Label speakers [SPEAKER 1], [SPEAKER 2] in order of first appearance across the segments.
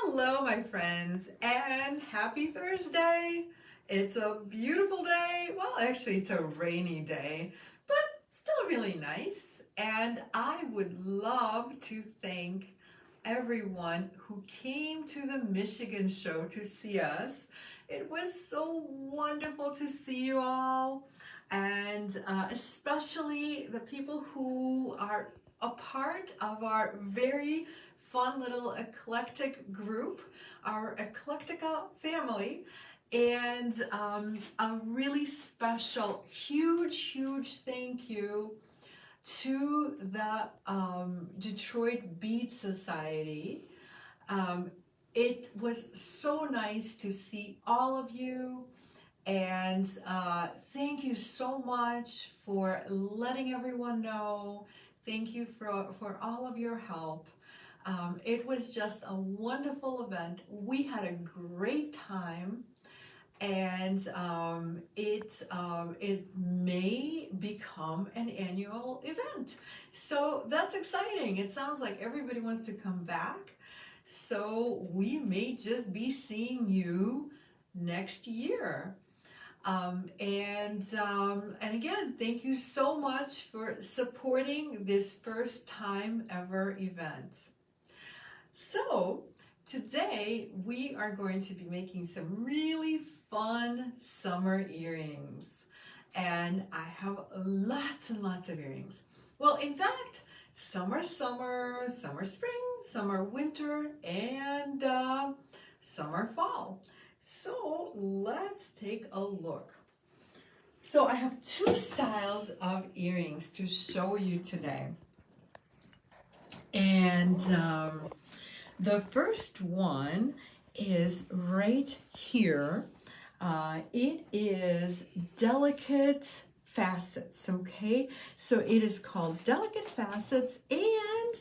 [SPEAKER 1] Hello, my friends, and happy Thursday. It's a beautiful day. Well, actually, it's a rainy day, but still really nice. And I would love to thank everyone who came to the Michigan show to see us. It was so wonderful to see you all, and especially the people who are a part of our very fun little eclectic group, our Eclectica family, and a really special, huge thank you to the Detroit Bead Society. It was so nice to see all of you, and thank you so much for letting everyone know. Thank you for all of your help. It was just a wonderful event. We had a great time, and it may become an annual event. So that's exciting. It sounds like everybody wants to come back. So we may just be seeing you next year. And again, thank you so much for supporting this first time ever event. So today we are going to be making some really fun summer earrings. And I have lots and lots of earrings. Well, in fact, summer, spring, summer, winter, and summer, fall. So let's take a look. So I have two styles of earrings to show you today. And the first one is right here. It is Delicate Facets, okay? So it is called Delicate Facets, and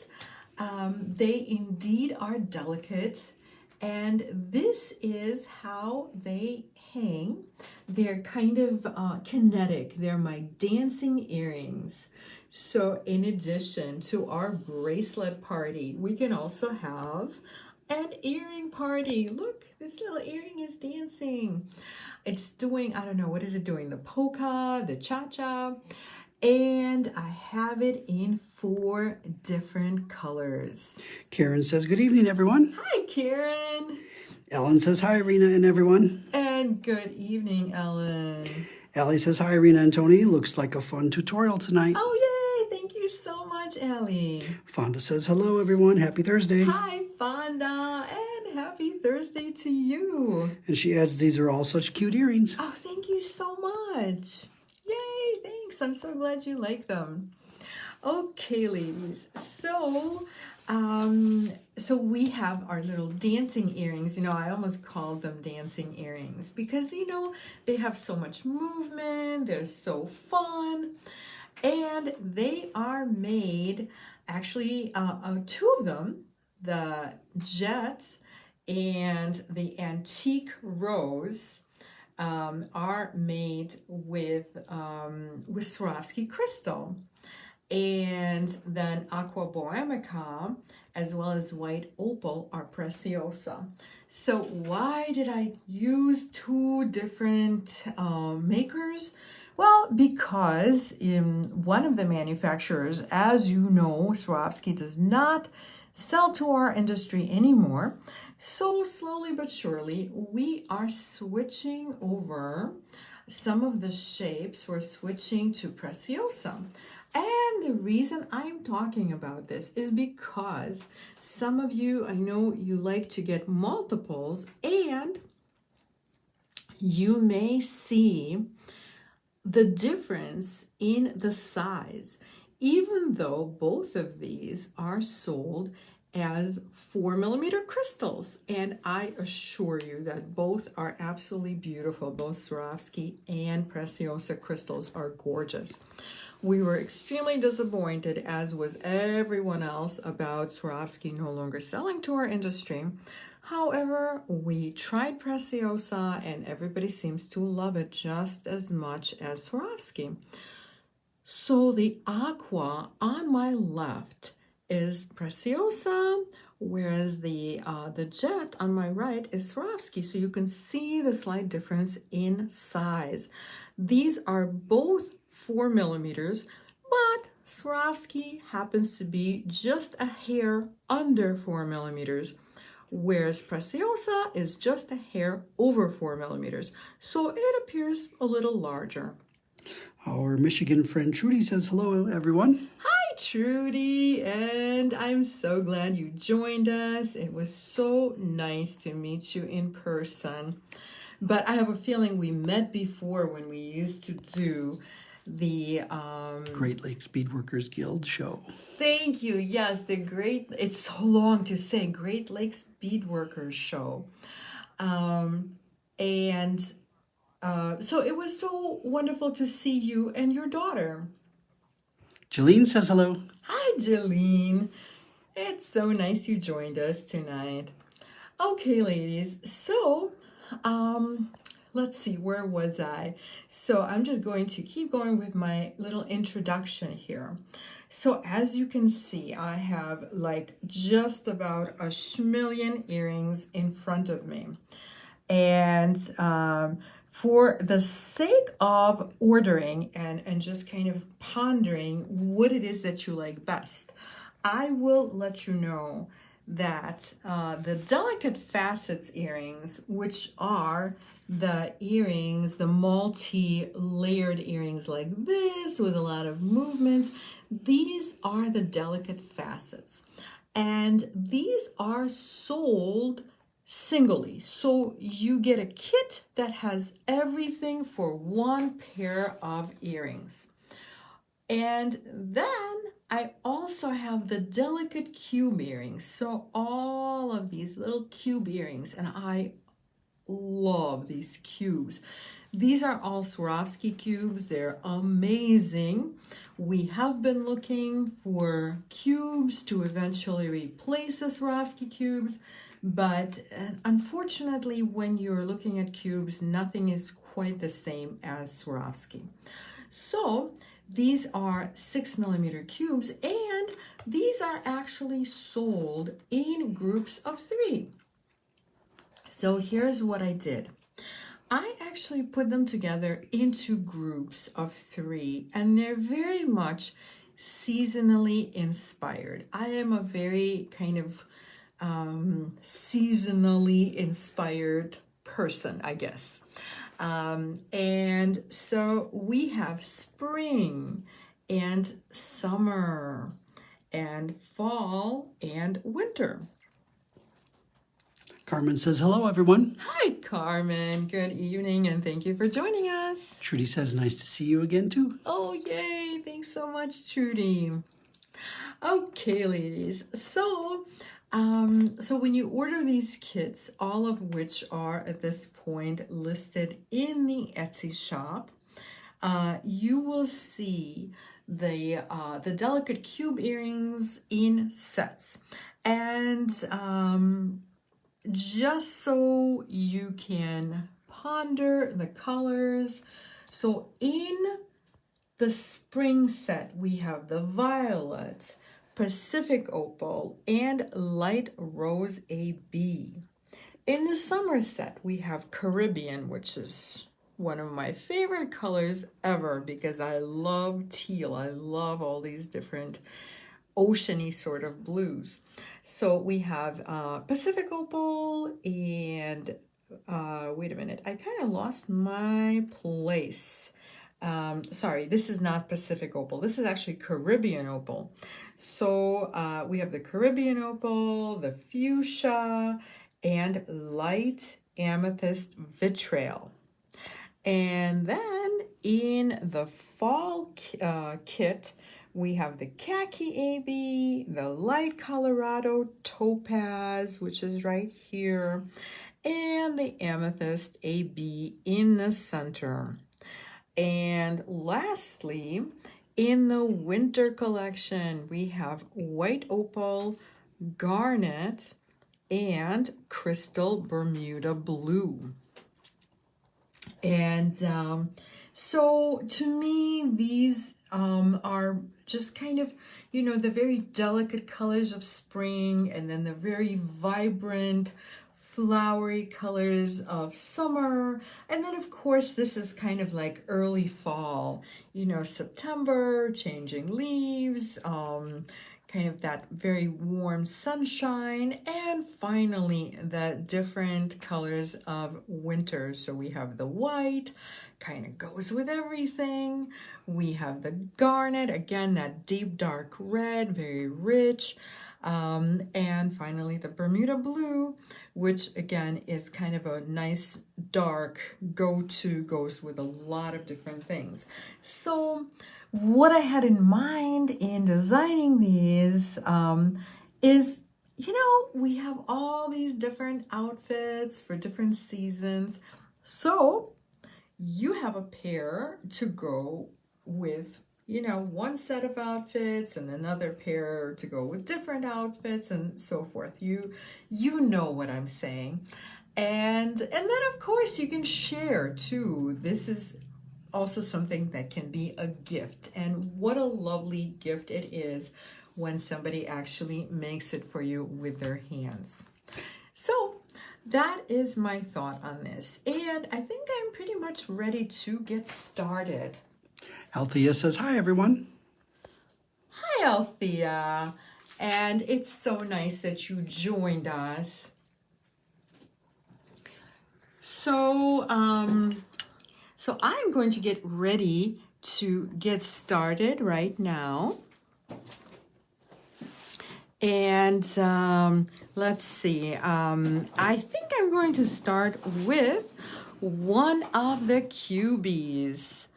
[SPEAKER 1] they indeed are delicate. And this is how they hang. They're kind of kinetic. They're my dancing earrings. So in addition to our bracelet party, we can also have an earring party. Look, this little earring is dancing. It's doing, I don't know, what is it doing? The polka, the cha-cha. And I have it in 4 different colors.
[SPEAKER 2] Karen says, good evening, everyone.
[SPEAKER 1] Hi, Karen.
[SPEAKER 2] Ellen says, hi, Irina and everyone.
[SPEAKER 1] And good evening, Ellen.
[SPEAKER 2] Allie says, hi, Irina and Tony. Looks like a fun tutorial tonight.
[SPEAKER 1] Oh, yay. Thank you so much, Allie.
[SPEAKER 2] Fonda says, hello, everyone. Happy Thursday.
[SPEAKER 1] Hi, Fonda. And happy Thursday to you.
[SPEAKER 2] And she adds, these are all such cute earrings.
[SPEAKER 1] Oh, thank you so much. Yay, thanks. I'm so glad you like them. Okay, ladies. So we have our little dancing earrings. You know, I almost called them dancing earrings because, you know, they have so much movement. They're so fun. And they are made, actually, 2 of them, the Jet and the Antique Rose, are made with Swarovski crystal. And then Aqua Bohemica, as well as White Opal, are Preciosa. So why did I use 2 different makers? Well, because in one of the manufacturers, as you know, Swarovski does not sell to our industry anymore. So slowly but surely, we are switching over some of the shapes. We're switching to Preciosa. And the reason I'm talking about this is because some of you, I know you like to get multiples, and you may see the difference in the size, even though both of these are sold as 4mm crystals. And I assure you that both are absolutely beautiful. Both Swarovski and Preciosa crystals are gorgeous. We were extremely disappointed, as was everyone else, about Swarovski no longer selling to our industry. However, we tried Preciosa and everybody seems to love it just as much as Swarovski. So the aqua on my left is Preciosa whereas the jet on my right is Swarovski. So you can see the slight difference in size. These are both 4 millimeters, but Swarovski happens to be just a hair under 4 millimeters, whereas Preciosa is just a hair over 4 millimeters. So it appears a little larger.
[SPEAKER 2] Our Michigan friend Trudy says hello, everyone.
[SPEAKER 1] Hi, Trudy, and I'm so glad you joined us. It was so nice to meet you in person. But I have a feeling we met before when we used to do the
[SPEAKER 2] Great Lakes Beadworkers Guild show.
[SPEAKER 1] Thank you. Yes, it's so long to say, Great Lakes Beadworkers show. And so it was so wonderful to see you and your daughter.
[SPEAKER 2] Jeline says hello.
[SPEAKER 1] Hi, Jeline. It's so nice you joined us tonight. Okay, ladies, so let's see, where was I? So I'm just going to keep going with my little introduction here. So as you can see, I have like just about a schmillion earrings in front of me. And for the sake of ordering and just kind of pondering what it is that you like best, I will let you know that the Delicate Facets earrings, which are the earrings, the multi-layered earrings like this with a lot of movements, these are the Delicate Facets. And these are sold singly. So you get a kit that has everything for one pair of earrings. And then I also have the delicate cube earrings. So all of these little cube earrings, and I love these cubes. These are all Swarovski cubes. They're amazing. We have been looking for cubes to eventually replace the Swarovski cubes, but unfortunately, when you're looking at cubes, nothing is quite the same as Swarovski. So these are 6 millimeter cubes, and these are actually sold in groups of 3. So here's what I did. I actually put them together into groups of 3, and they're very much seasonally inspired. I am a very kind of seasonally inspired person, I guess. And so we have spring and summer and fall and winter.
[SPEAKER 2] Carmen says hello, everyone.
[SPEAKER 1] Hi, Carmen. Good evening, and thank you for joining us.
[SPEAKER 2] Trudy says nice to see you again, too.
[SPEAKER 1] Oh, yay. Thanks so much, Trudy. Okay, ladies. So when you order these kits, all of which are at this point listed in the Etsy shop, you will see the delicate cube earrings in sets. And just so you can ponder the colors. So in the spring set, we have the violet, Pacific opal, and light rose AB. In the summer set, we have Caribbean, which is one of my favorite colors ever because I love teal. I love all these different oceany sort of blues. So we have Pacific opal and wait a minute, I kind of lost my place. Sorry, this is not Pacific opal. This is actually Caribbean opal. So we have the Caribbean opal, the fuchsia, and light amethyst vitriol. And then in the fall kit, we have the khaki AB, the light Colorado topaz, which is right here, and the amethyst AB in the center. And lastly, in the winter collection, we have white opal, garnet, and crystal Bermuda blue. And so to me, these are just kind of, you know, the very delicate colors of spring, and then the very vibrant flowery colors of summer. And then of course this is kind of like early fall, you know, September, changing leaves, kind of that very warm sunshine, and finally the different colors of winter. So we have the white, kind of goes with everything. We have the garnet, again, that deep dark red, very rich. And finally the Bermuda blue, which again is kind of a nice dark go-to, goes with a lot of different things. So what I had in mind in designing these is, you know, we have all these different outfits for different seasons. So you have a pair to go with, you know, one set of outfits and another pair to go with different outfits and so forth. You know what I'm saying. And then of course you can share too. This is also something that can be a gift, and what a lovely gift it is when somebody actually makes it for you with their hands. So that is my thought on this, and I think I'm pretty much ready to get started.
[SPEAKER 2] Althea says, hi, everyone.
[SPEAKER 1] Hi, Althea, and it's so nice that you joined us. So I'm going to get ready to get started right now. And let's see, I think I'm going to start with one of the cubies.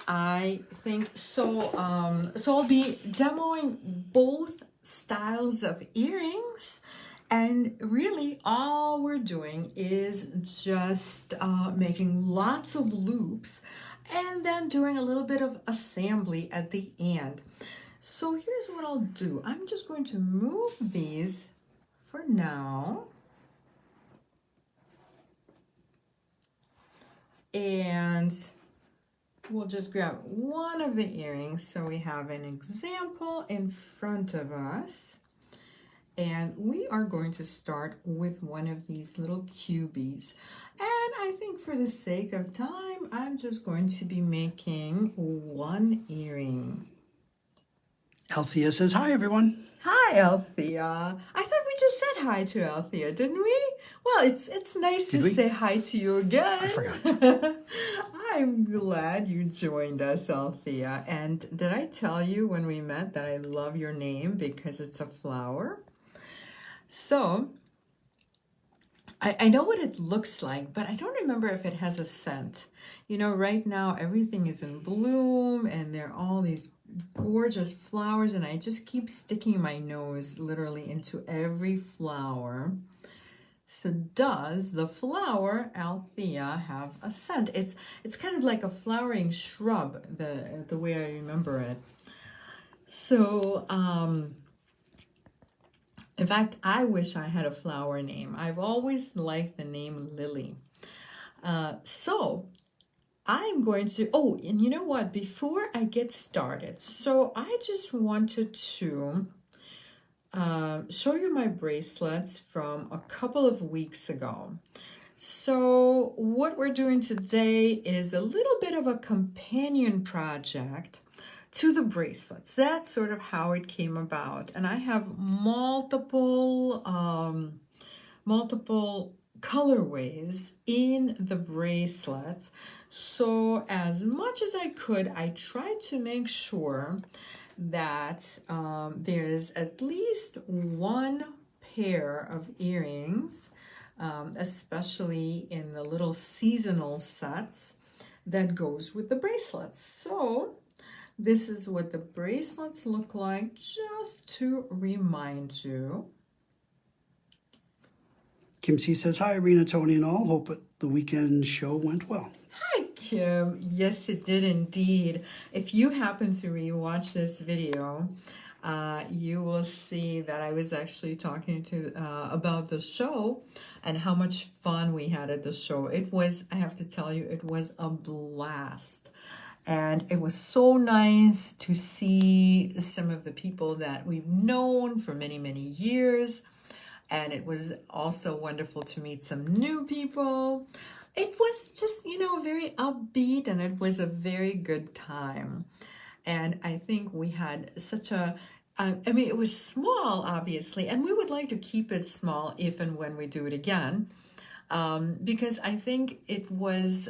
[SPEAKER 1] I think so. So I'll be demoing both styles of earrings, and really all we're doing is just making lots of loops and then doing a little bit of assembly at the end. So here's what I'll do. I'm just going to move these for now. And we'll just grab one of the earrings so we have an example in front of us. And we are going to start with one of these little cubies. And I think for the sake of time, I'm just going to be making one earring.
[SPEAKER 2] Althea says, hi, everyone.
[SPEAKER 1] Hi, Althea. I thought we just said hi to Althea, didn't we? Well, it's nice to say hi to you again.
[SPEAKER 2] I forgot.
[SPEAKER 1] I'm glad you joined us, Althea. And did I tell you when we met that I love your name because it's a flower? So I know what it looks like, but I don't remember if it has a scent. You know, right now everything is in bloom and there are all these gorgeous flowers, and I just keep sticking my nose literally into every flower. So does the flower, Althea, have a scent? It's kind of like a flowering shrub, the way I remember it. So in fact, I wish I had a flower name. I've always liked the name Lily. So I'm going to, oh, and you know what? Before I get started, so I just wanted to show you my bracelets from a couple of weeks ago. So what we're doing today is a little bit of a companion project to the bracelets. That's sort of how it came about. And I have multiple colorways in the bracelets. So as much as I could, I tried to make sure that there's at least one pair of earrings, especially in the little seasonal sets, that goes with the bracelets. So this is what the bracelets look like, just to remind you.
[SPEAKER 2] Kim C says, hi, Irina, Tony, and all. Hope the weekend show went well.
[SPEAKER 1] Hi, Kim. Yes, it did indeed. If you happen to rewatch this video, you will see that I was actually talking to about the show and how much fun we had at the show. It was, I have to tell you, it was a blast. And it was so nice to see some of the people that we've known for many, many years. And it was also wonderful to meet some new people. It was just, very upbeat, and it was a very good time. And I think we had such it was small, obviously, and we would like to keep it small if and when we do it again, because I think it was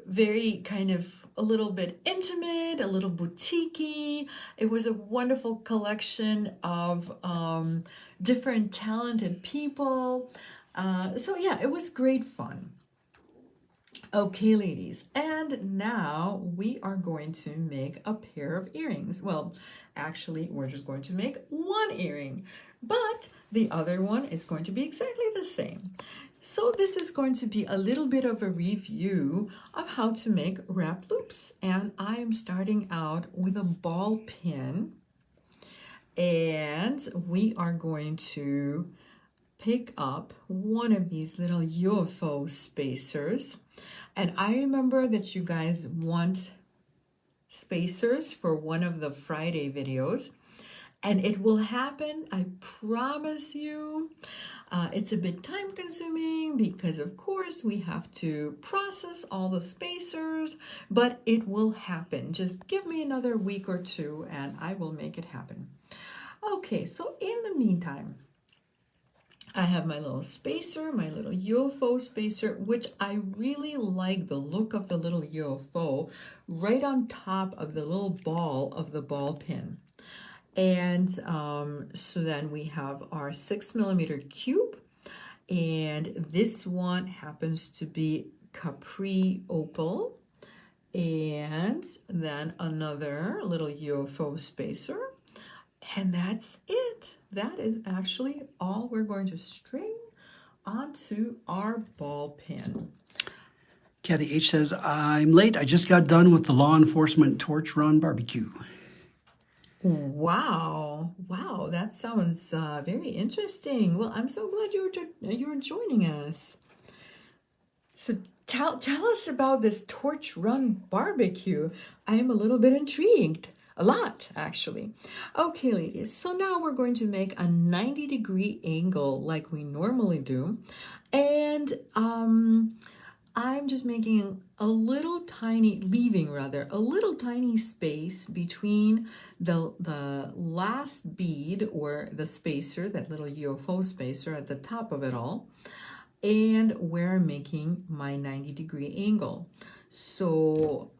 [SPEAKER 1] very kind of a little bit intimate, a little boutique-y. It was a wonderful collection of different talented people. So yeah, it was great fun. Okay, ladies, and now we are going to make a pair of earrings. Well, actually, we're just going to make one earring, but the other one is going to be exactly the same. So this is going to be a little bit of a review of how to make wrap loops. And I am starting out with a ball pin, and we are going to pick up one of these little UFO spacers. And I remember that you guys want spacers for one of the Friday videos, and it will happen, I promise you. It's a bit time consuming because of course we have to process all the spacers, but it will happen. Just give me another week or two and I will make it happen. Okay, so in the meantime, I have my little spacer, my little UFO spacer, which I really like the look of the little UFO right on top of the little ball of the ball pin. And so then we have our 6mm cube, and this one happens to be Capri Opal, and then another little UFO spacer. And that's it. That is actually all we're going to string onto our ball pin.
[SPEAKER 2] Kathy H says, I'm late. I just got done with the law enforcement torch run barbecue.
[SPEAKER 1] Wow. Wow, that sounds very interesting. Well, I'm so glad you're joining us. So tell us about this torch run barbecue. I am a little bit intrigued. A lot, actually. Okay, ladies, so now we're going to make a 90-degree angle like we normally do. And I'm just making leaving a little tiny space between the last bead, or the spacer, that little UFO spacer at the top of it all, and where I'm making my 90-degree angle. So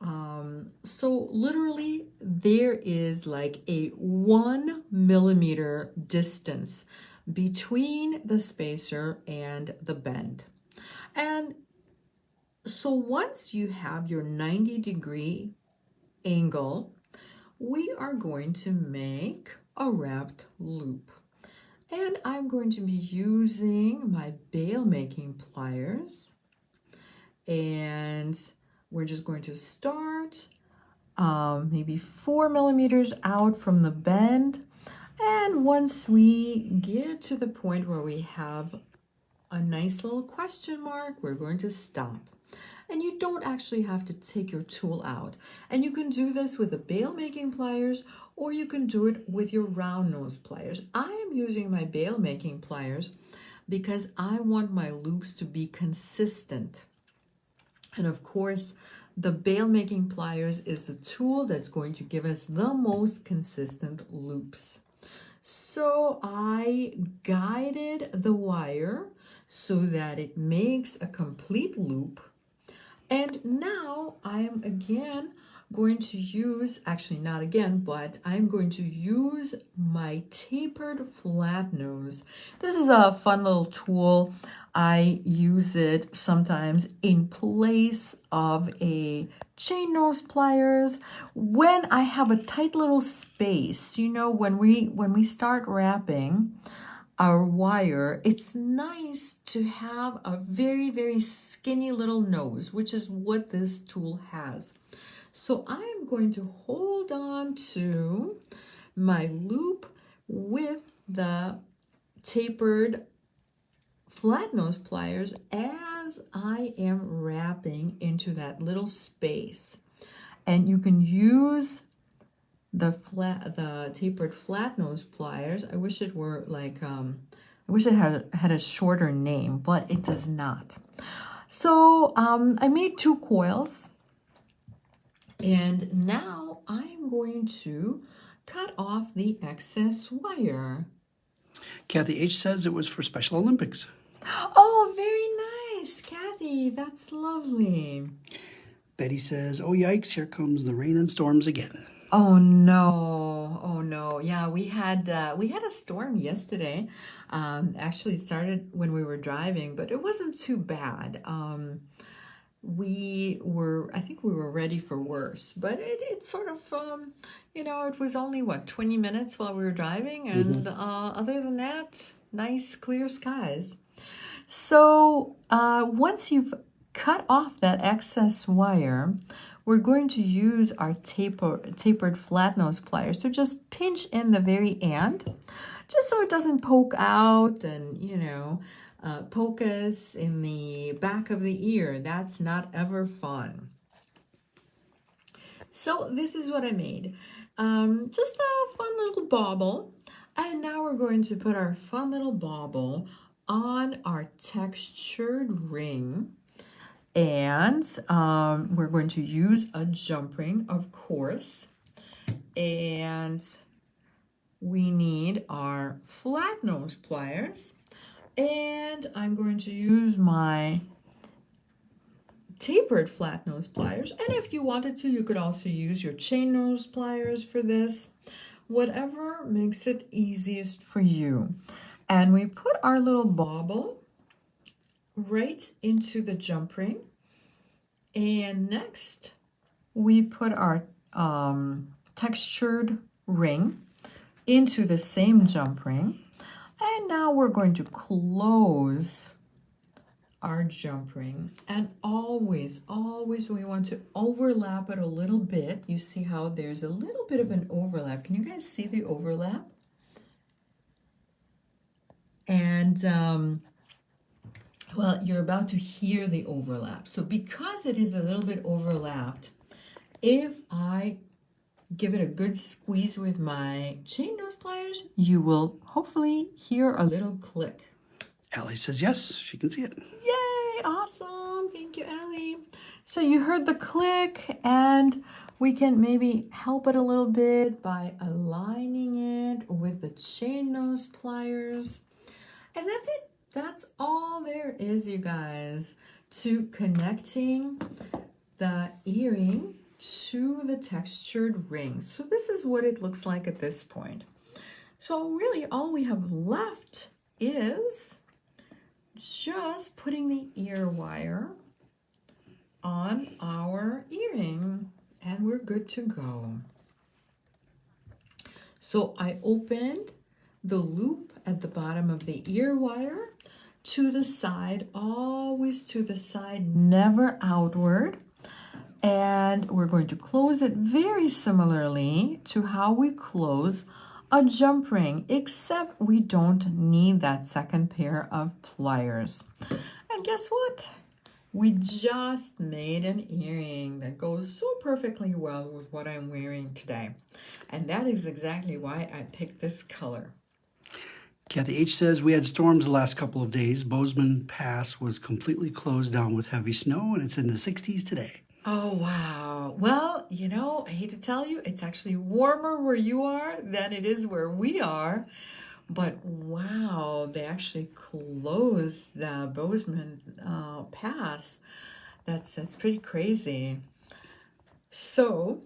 [SPEAKER 1] literally there is like a 1 mm distance between the spacer and the bend. And so once you have your 90-degree angle, we are going to make a wrapped loop. And I'm going to be using my bail making pliers, and we're just going to start maybe 4 mm out from the bend. And once we get to the point where we have a nice little question mark, we're going to stop. And you don't actually have to take your tool out. And you can do this with the bail making pliers, or you can do it with your round nose pliers. I am using my bail making pliers because I want my loops to be consistent. And of course, the bail making pliers is the tool that's going to give us the most consistent loops. So I guided the wire so that it makes a complete loop. And now I'm again going to use, actually not again, but I'm going to use my tapered flat nose. This is a fun little tool. I use it sometimes in place of a chain nose pliers when I have a tight little space. You know, when we start wrapping our wire, it's nice to have a very, very skinny little nose, which is what this tool has. So I am going to hold on to my loop with the tapered flat nose pliers as because I am wrapping into that little space. And you can use the tapered flat nose pliers. I wish it were like, I wish it had a shorter name, but it does not. So I made 2 coils, and now I'm going to cut off the excess wire.
[SPEAKER 2] Kathy H says it was for Special Olympics.
[SPEAKER 1] Oh, very nice, Kathy. That's lovely.
[SPEAKER 2] Betty says, oh yikes, here comes the rain and storms again.
[SPEAKER 1] Oh no, oh no. Yeah, we had a storm yesterday. Actually it started when we were driving, but it wasn't too bad. I think we were ready for worse, but it sort of, it was only what, 20 minutes while we were driving, and other than that, nice clear skies. So once you've cut off that excess wire, we're going to use our tapered flat nose pliers to just pinch in the very end, just so it doesn't poke out and, poke us in the back of the ear. That's not ever fun. So this is what I made. Just a fun little bauble. And now we're going to put our fun little bauble on our textured ring. And we're going to use a jump ring, of course. And we need our flat nose pliers. And I'm going to use my tapered flat nose pliers. And if you wanted to, you could also use your chain nose pliers for this. Whatever makes it easiest for you. And we put our little bauble right into the jump ring. And next, we put our textured ring into the same jump ring. And now we're going to close our jump ring. And always we want to overlap it a little bit. You see how there's a little bit of an overlap. Can you guys see the overlap? And well, you're about to hear the overlap. So because it is a little bit overlapped, if I give it a good squeeze with my chain nose pliers, you will hopefully hear a little click.
[SPEAKER 2] Allie says yes, she can see it.
[SPEAKER 1] Yay, awesome. Thank you, Allie. So you heard the click, and we can maybe help it a little bit by aligning it with the chain nose pliers. And that's it. That's all there is, you guys, to connecting the earring to the textured ring. So this is what it looks like at this point. So really all we have left is just putting the ear wire on our earring, and we're good to go. So I opened the loop at the bottom of the ear wire to the side, always to the side, never outward. And we're going to close it very similarly to how we close a jump ring, except we don't need that second pair of pliers. And guess what? We just made an earring that goes so perfectly well with what I'm wearing today. And that is exactly why I picked this color.
[SPEAKER 2] Kathy H says we had storms the last couple of days. Bozeman Pass was completely closed down with heavy snow, and it's in the 60s today.
[SPEAKER 1] Oh, wow. Well, I hate to tell you, it's actually warmer where you are than it is where we are. But wow, they actually closed the Bozeman Pass. That's pretty crazy. So,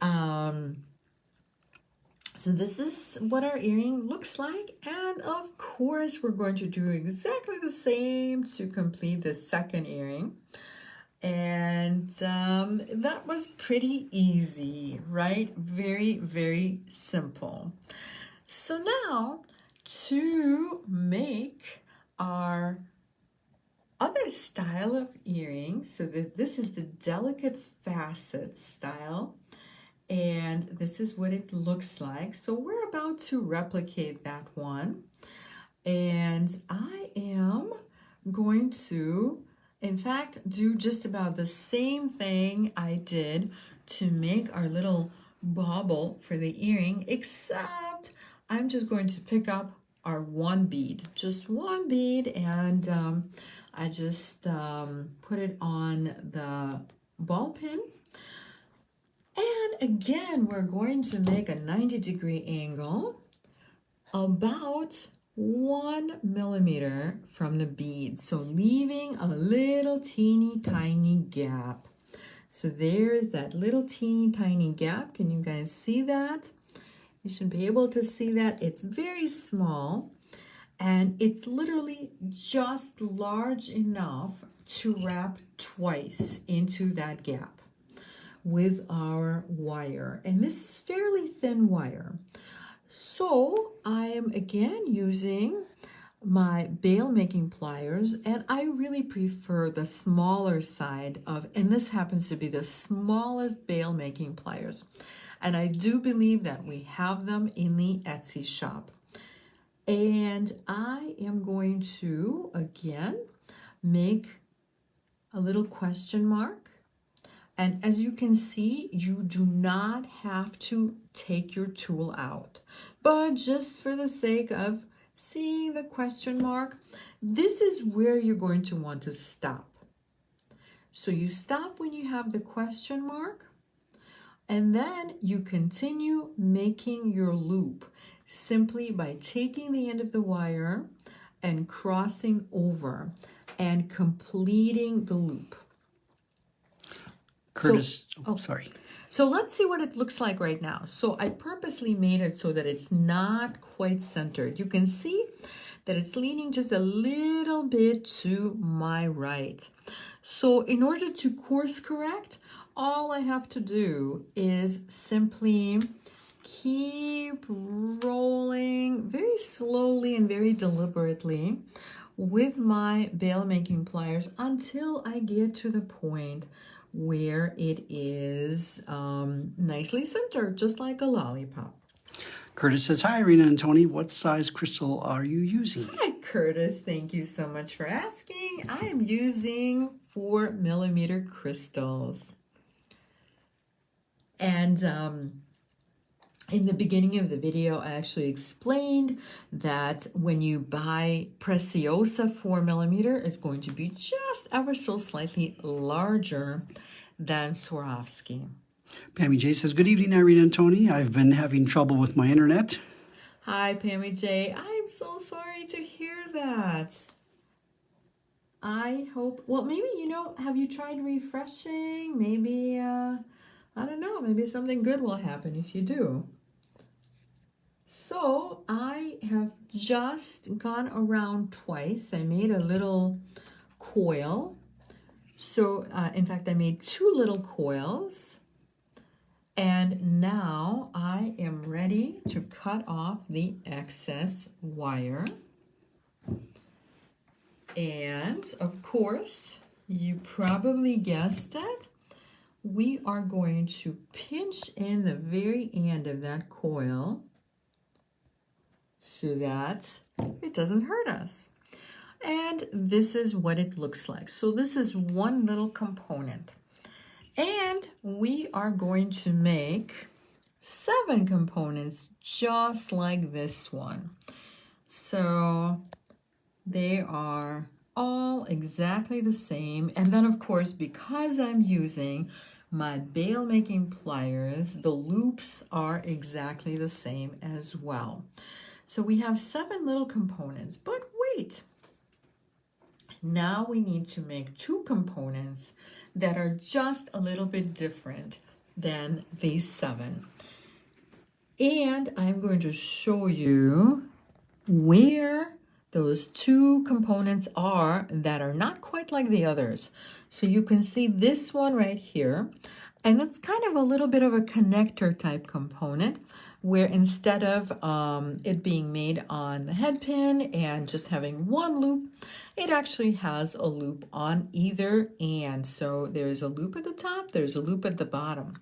[SPEAKER 1] so this is what our earring looks like. And of course, we're going to do exactly the same to complete the second earring. And that was pretty easy, right? Very, very simple. So now to make our other style of earrings, so this is the Delicate Facets style, and this is what it looks like. So we're about to replicate that one, and I am going to in fact, do just about the same thing I did to make our little bauble for the earring, except I'm just going to pick up our one bead, just one bead, and I just put it on the ball pin. And again, we're going to make a 90-degree angle about 1 millimeter from the bead, so leaving a little teeny tiny gap. So there's that little teeny tiny gap. Can you guys see that? You should be able to see that. It's very small, and it's literally just large enough to wrap twice into that gap with our wire. And this is fairly thin wire. So I am again using my bail making pliers, and I really prefer the smaller side of, and this happens to be the smallest bail making pliers. And I do believe that we have them in the Etsy shop. And I am going to again make a little question mark. And as you can see, you do not have to take your tool out, but just for the sake of seeing the question mark, this is where you're going to want to stop. So you stop when you have the question mark, and then you continue making your loop simply by taking the end of the wire and crossing over and completing the loop.
[SPEAKER 2] Curtis, sorry.
[SPEAKER 1] So let's see what it looks like right now. So I purposely made it so that it's not quite centered. You can see that it's leaning just a little bit to my right. So in order to course correct, all I have to do is simply keep rolling very slowly and very deliberately with my bail making pliers until I get to the point where it is nicely centered, just like a lollipop.
[SPEAKER 2] Curtis says, hi, Irina and Tony. What size crystal are you using?
[SPEAKER 1] Hi, Curtis. Thank you so much for asking. I am using 4 millimeter crystals. And in the beginning of the video, I actually explained that when you buy Preciosa 4 millimeter, it's going to be just ever so slightly larger than Swarovski.
[SPEAKER 2] Pammy J says, good evening, Irina and Tony. I've been having trouble with my internet.
[SPEAKER 1] Hi, Pammy J. I'm so sorry to hear that. I hope, well, maybe, have you tried refreshing? Maybe, I don't know, maybe something good will happen if you do. So I have just gone around twice. I made a little coil. So in fact, I made 2 little coils. And now I am ready to cut off the excess wire. And of course, you probably guessed it, we are going to pinch in the very end of that coil so that it doesn't hurt us. And this is what it looks like. So this is one little component. And we are going to make 7 components just like this one. So they are all exactly the same. And then of course, because I'm using my bail making pliers, the loops are exactly the same as well. So we have 7 little components, but wait. Now we need to make 2 components that are just a little bit different than these 7. And I'm going to show you where those 2 components are that are not quite like the others. So you can see this one right here, and it's kind of a little bit of a connector type component, where instead of it being made on the head pin and just having one loop, it actually has a loop on either end. So there's a loop at the top, there's a loop at the bottom.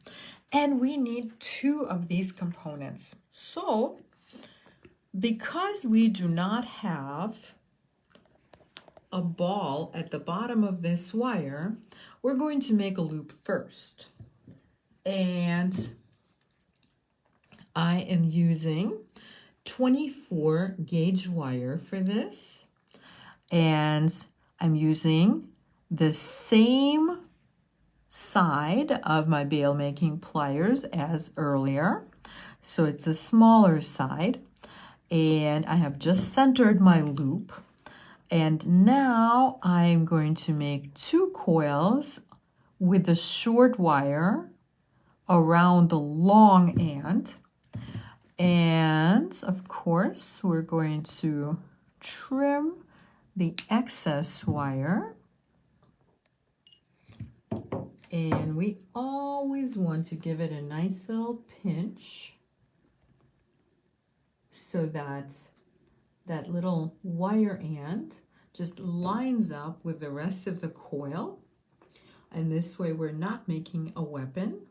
[SPEAKER 1] And we need 2 of these components. So because we do not have a ball at the bottom of this wire, we're going to make a loop first. And I am using 24 gauge wire for this. And I'm using the same side of my bail making pliers as earlier. So it's a smaller side. And I have just centered my loop. And now I'm going to make 2 coils with the short wire around the long end. And of course, we're going to trim the excess wire. And we always want to give it a nice little pinch so that that little wire end just lines up with the rest of the coil. And this way we're not making a weapon.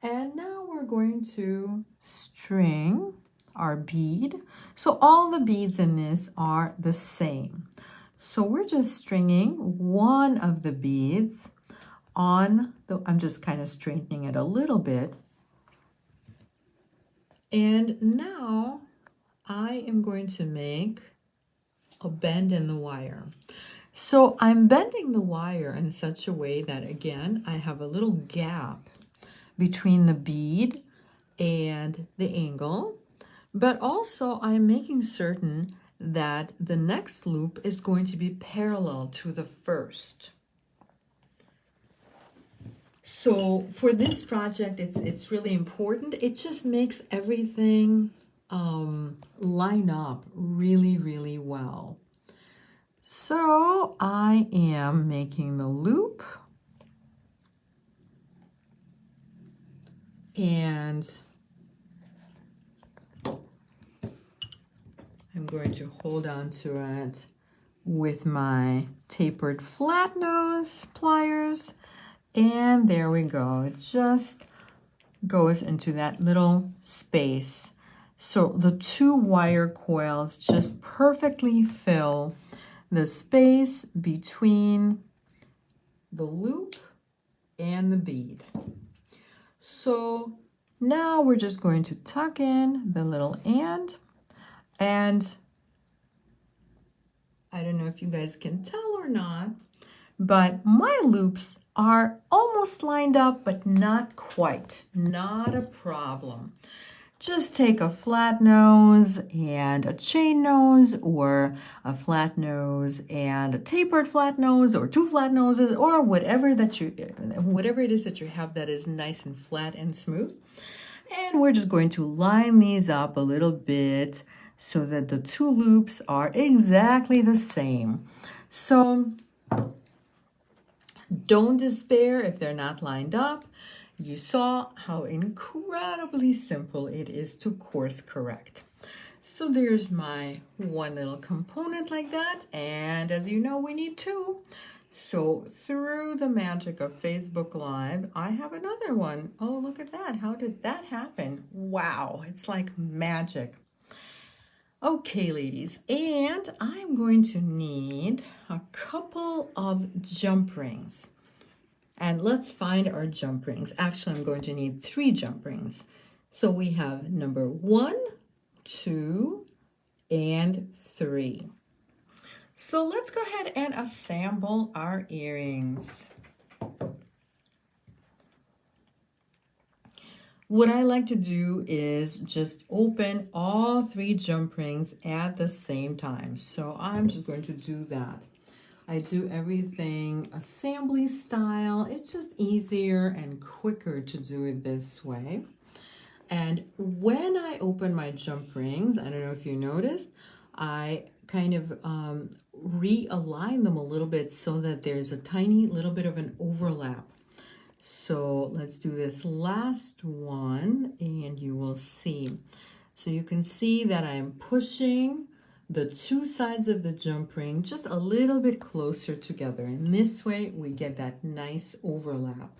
[SPEAKER 1] And now we're going to string our bead. So all the beads in this are the same. So we're just stringing one of the beads on the, I'm just kind of straightening it a little bit. And now I am going to make a bend in the wire. So I'm bending the wire in such a way that, again, I have a little gap between the bead and the angle, but also I'm making certain that the next loop is going to be parallel to the first. So for this project, it's really important. It just makes everything line up really, really well. So I am making the loop, and I'm going to hold on to it with my tapered flat nose pliers, and there we go. It just goes into that little space. So the 2 wire coils just perfectly fill the space between the loop and the bead. So now we're just going to tuck in the little end, and I don't know if you guys can tell or not, but my loops are almost lined up, but not quite. Not a problem. Just take a flat nose and a chain nose, or a flat nose and a tapered flat nose, or 2 flat noses, or whatever it is that you have that is nice and flat and smooth. And we're just going to line these up a little bit so that the 2 loops are exactly the same. So don't despair if they're not lined up. You saw how incredibly simple it is to course correct. So there's my one little component like that, and as you know, we need 2. So through the magic of Facebook Live, I have another one. Oh, look at that. How did that happen? Wow, it's like magic. Okay, ladies, and I'm going to need a couple of jump rings. And let's find our jump rings. Actually, I'm going to need 3 jump rings. So we have number 1, 2, and 3. So let's go ahead and assemble our earrings. What I like to do is just open all 3 jump rings at the same time. So I'm just going to do that. I do everything assembly style. It's just easier and quicker to do it this way. And when I open my jump rings, I don't know if you noticed, I kind of realign them a little bit so that there's a tiny little bit of an overlap. So let's do this last one and you will see. So you can see that I'm pushing the 2 sides of the jump ring just a little bit closer together. And this way we get that nice overlap.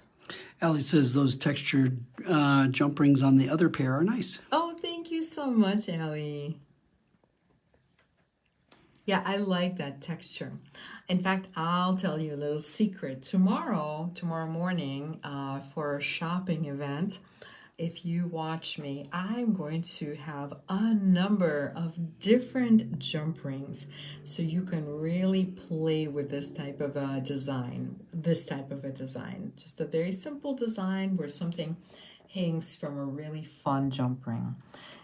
[SPEAKER 2] Allie says those textured jump rings on the other pair are nice.
[SPEAKER 1] Oh, thank you so much, Allie. Yeah, I like that texture. In fact, I'll tell you a little secret. Tomorrow morning, for a shopping event, if you watch me, I'm going to have a number of different jump rings so you can really play with this type of a design. Just a very simple design where something hangs from a really fun jump ring.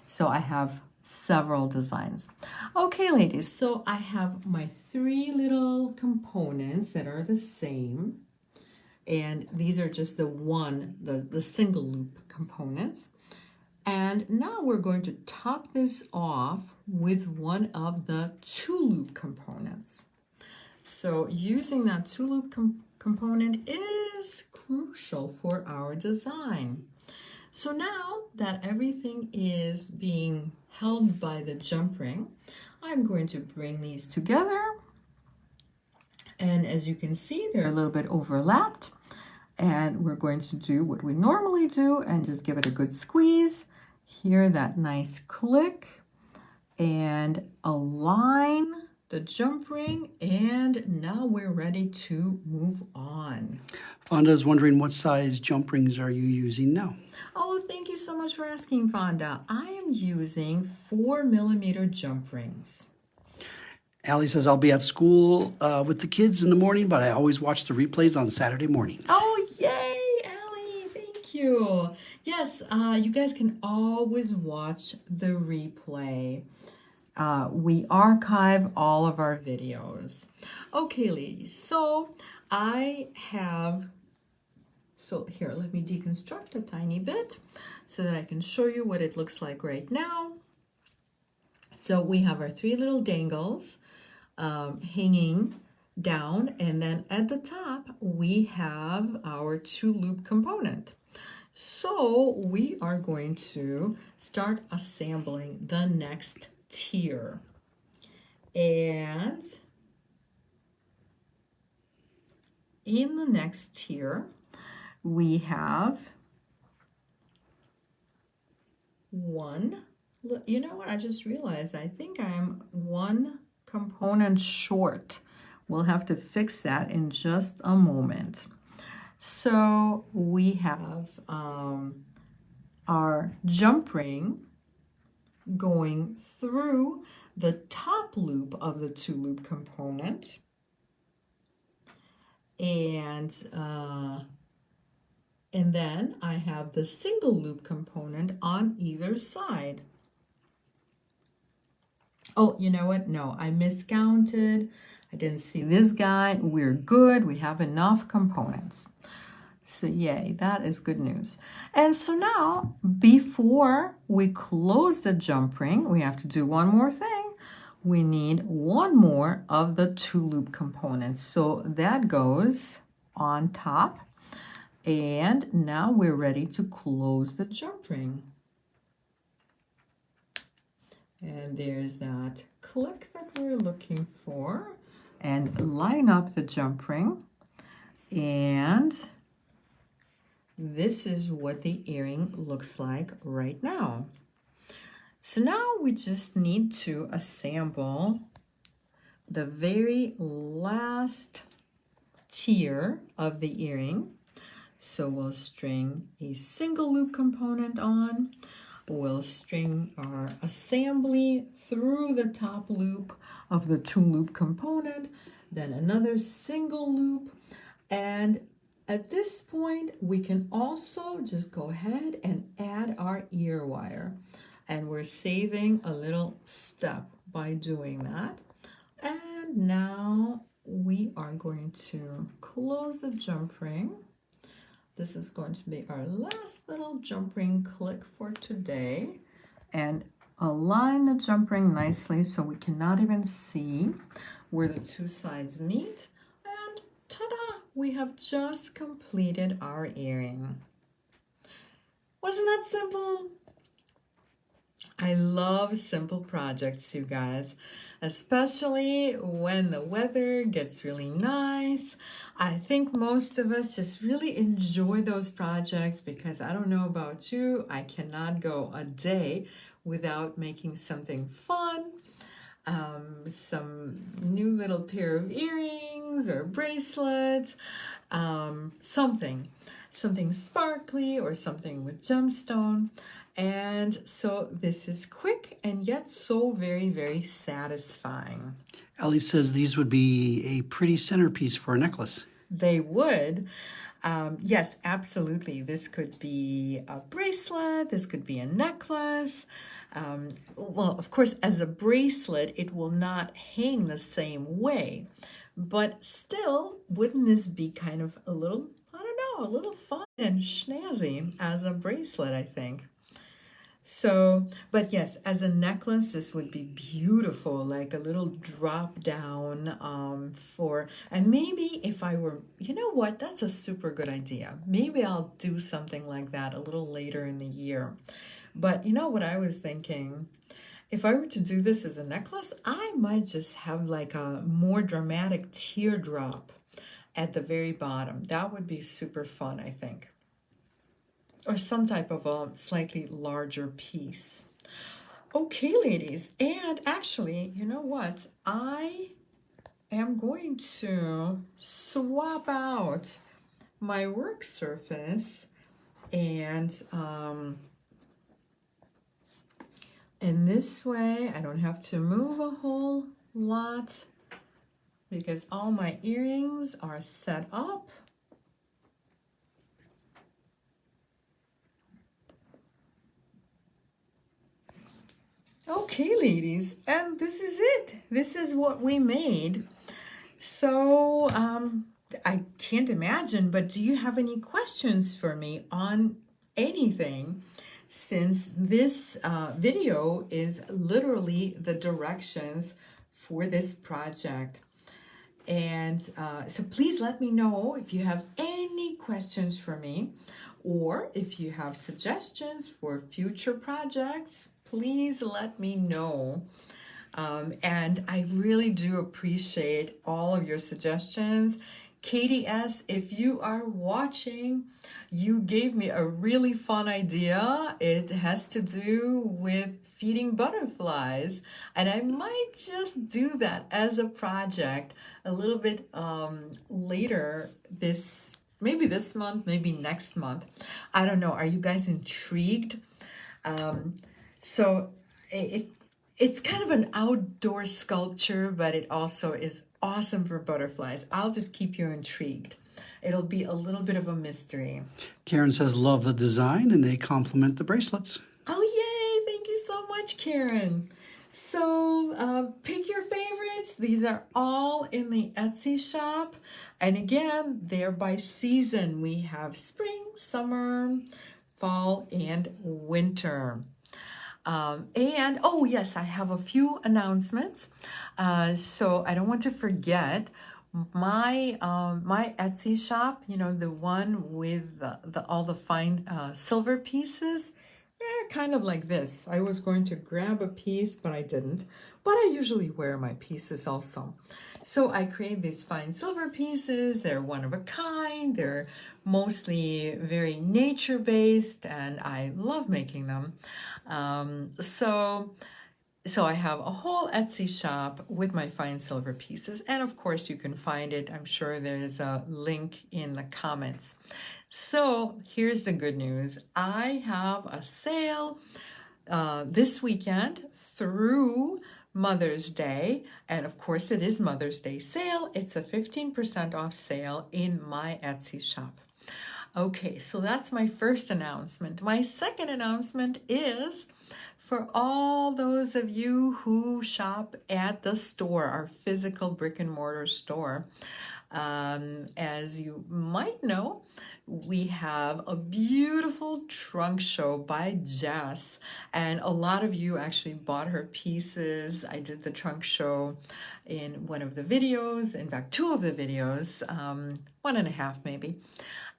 [SPEAKER 1] So I have several designs. Okay, ladies, so I have my 3 little components that are the same. And these are just the single loop components. And now we're going to top this off with one of the 2 loop components. So using that 2 loop component is crucial for our design. So now that everything is being held by the jump ring, I'm going to bring these together. And as you can see, they're a little bit overlapped. And we're going to do what we normally do and just give it a good squeeze. Hear that nice click and align the jump ring. And now we're ready to move on.
[SPEAKER 2] Fonda's wondering what size jump rings are you using now?
[SPEAKER 1] Oh, thank you so much for asking, Fonda. I am using 4mm jump rings.
[SPEAKER 2] Allie says, I'll be at school with the kids in the morning, but I always watch the replays on Saturday mornings.
[SPEAKER 1] Oh, yay, Allie, thank you. Yes, you guys can always watch the replay. We archive all of our videos. Okay, ladies, so here, let me deconstruct a tiny bit so that I can show you what it looks like right now. So we have our 3 little dangles hanging down, and then at the top we have our 2 loop component. So we are going to start assembling the next tier. And in the next tier, we have one. You know what? I just realized I think I'm 1 component short. We'll have to fix that in just a moment. So we have our jump ring going through the top loop of the 2 loop component. And then I have the single loop component on either side. Oh, you know what? No, I miscounted. I didn't see this guy. We're good. We have enough components. So yay, that is good news. And so now, before we close the jump ring, we have to do one more thing. We need 1 more of the 2 loop components. So that goes on top. And now we're ready to close the jump ring. And there's that click that we're looking for. And line up the jump ring. And this is what the earring looks like right now. So now we just need to assemble the very last tier of the earring. So we'll string a single loop component on. We'll string our assembly through the top loop of the 2 loop component, then another single loop. And at this point, we can also just go ahead and add our ear wire. And we're saving a little step by doing that. And now we are going to close the jump ring. This is going to be our last little jump ring click for today. And align the jump ring nicely so we cannot even see where the 2 sides meet. And ta-da! We have just completed our earring. Wasn't that simple? I love simple projects, you guys, especially when the weather gets really nice. I think most of us just really enjoy those projects because I don't know about you, I cannot go a day without making something fun. some new little pair of earrings or bracelets, something sparkly or something with gemstone. And so this is quick and yet so very, very satisfying.
[SPEAKER 2] Ellie says these would be a pretty centerpiece for a necklace.
[SPEAKER 1] They would. Yes, absolutely. This could be a bracelet, this could be a necklace. Well, of course, as a bracelet, it will not hang the same way. But still, wouldn't this be kind of a little, I don't know, a little fun and snazzy as a bracelet, I think. So, but yes, as a necklace, this would be beautiful, like a little drop down and maybe if I were, you know what, that's a super good idea. Maybe I'll do something like that a little later in the year. But you know what I was thinking? If I were to do this as a necklace, I might just have like a more dramatic teardrop at the very bottom. That would be super fun, I think. Or some type of a slightly larger piece. Okay, ladies, and actually, you know what? I am going to swap out my work surface and in this way, I don't have to move a whole lot because all my earrings are set up. Okay, ladies, and this is it. This is what we made. So I can't imagine, but do you have any questions for me on anything? Since this video is literally the directions for this project. And so please let me know if you have any questions for me, or if you have suggestions for future projects, please let me know. And I really do appreciate all of your suggestions. Katie S., if you are watching, you gave me a really fun idea. It has to do with feeding butterflies, and I might just do that as a project a little bit later maybe this month, maybe next month. I don't know. Are you guys intrigued? So it's kind of an outdoor sculpture, but it also is awesome for butterflies. I'll just keep you intrigued. It'll be a little bit of a mystery.
[SPEAKER 2] Karen says love the design and they complement the bracelets.
[SPEAKER 1] Oh, yay! Thank you so much, Karen. So pick your favorites. These are all in the Etsy shop. And again, they're by season. We have spring, summer, fall, and winter. And oh yes, I have a few announcements. So I don't want to forget my my Etsy shop. You know, the one with all the fine silver pieces. They're kind of like this. I was going to grab a piece, but I didn't. But I usually wear my pieces also. So I create these fine silver pieces. They're one of a kind. They're mostly very nature-based, and I love making them. So I have a whole Etsy shop with my fine silver pieces. And of course, you can find it. I'm sure there's a link in the comments. So here's the good news. I have a sale this weekend through Mother's Day. And of course, it is Mother's Day sale. It's a 15% off sale in my Etsy shop. Okay, so that's my first announcement. My second announcement is for all those of you who shop at the store, our physical brick and mortar store. As you might know, we have a beautiful trunk show by Jess, and a lot of you actually bought her pieces. I did the trunk show in one of the videos, in fact, two of the videos, 1.5 maybe.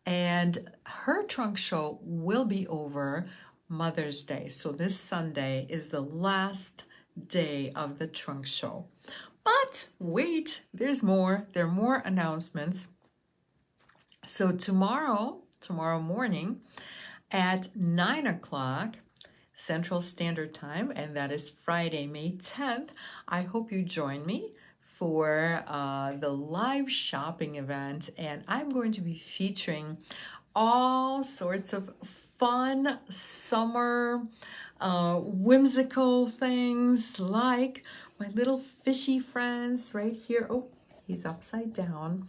[SPEAKER 1] And her trunk show will be over Mother's Day. So this Sunday is the last day of the trunk show. But wait, there's more. There are more announcements. So tomorrow morning at 9 o'clock, Central Standard Time, and that is Friday, May 10th. I hope you join me for the live shopping event, and I'm going to be featuring all sorts of fun summer whimsical things like my little fishy friends right here. Oh, he's upside down.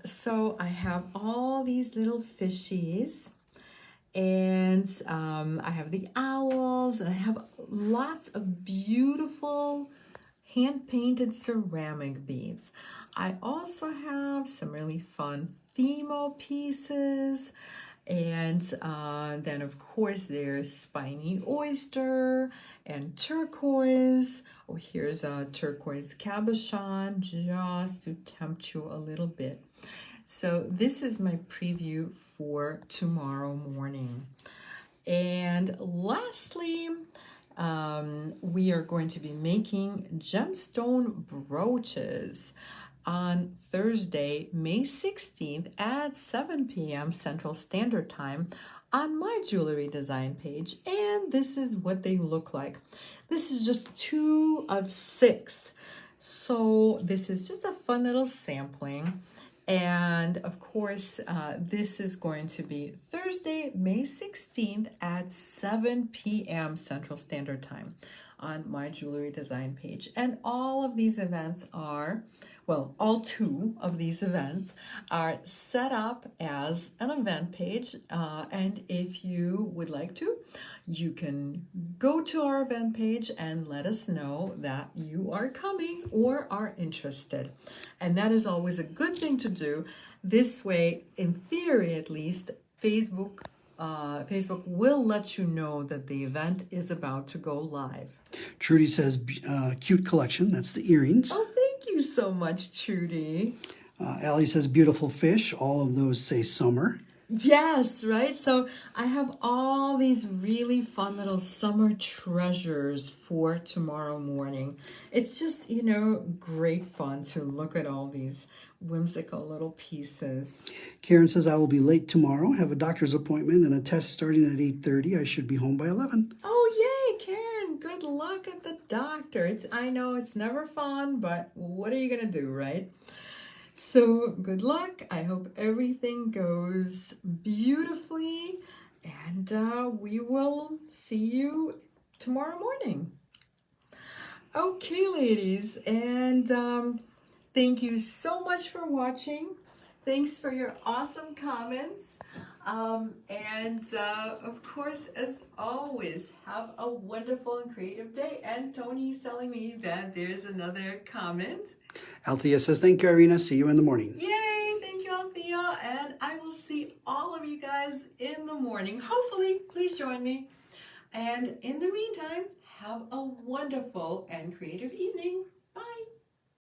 [SPEAKER 1] So I have all these little fishies, and I have the owls, and I have lots of beautiful hand-painted ceramic beads. I also have some really fun Themo pieces, and then of course there's spiny oyster and turquoise. Oh, here's a turquoise cabochon just to tempt you a little bit. So this is my preview for tomorrow morning. And lastly, we are going to be making gemstone brooches on Thursday, May 16th at 7 p.m. Central Standard Time on my jewelry design page. And this is what they look like. This is just 2 of 6. So this is just a fun little sampling. And of course, this is going to be Thursday, May 16th at 7 p.m. Central Standard Time on my jewelry design page. And all of these events are, well, all 2 of these events are set up as an event page. And if you would like to, you can go to our event page and let us know that you are coming or are interested. And that is always a good thing to do. This way, in theory at least, Facebook will let you know that the event is about to go live.
[SPEAKER 2] Trudy says, cute collection. That's the earrings.
[SPEAKER 1] Oh, thank you so much, Trudy.
[SPEAKER 2] Allie says, beautiful fish. All of those say summer.
[SPEAKER 1] Yes, right? So I have all these really fun little summer treasures for tomorrow morning. It's just, you know, great fun to look at all these whimsical little pieces.
[SPEAKER 2] Karen says, I will be late tomorrow. Have a doctor's appointment and a test starting at 8:30. I should be home by 11.
[SPEAKER 1] Oh, yay, Karen. Good luck at the doctor. I know it's never fun, but what are you going to do, right? So good luck. I hope everything goes beautifully, and we will see you tomorrow morning. Okay, ladies, and thank you so much for watching. Thanks for your awesome comments. Of course, as always, have a wonderful and creative day. And Tony's telling me that there's another comment.
[SPEAKER 2] Althea says, thank you, Irina. See you in the morning.
[SPEAKER 1] Yay! Thank you, Althea. And I will see all of you guys in the morning. Hopefully, please join me. And in the meantime, have a wonderful and creative evening.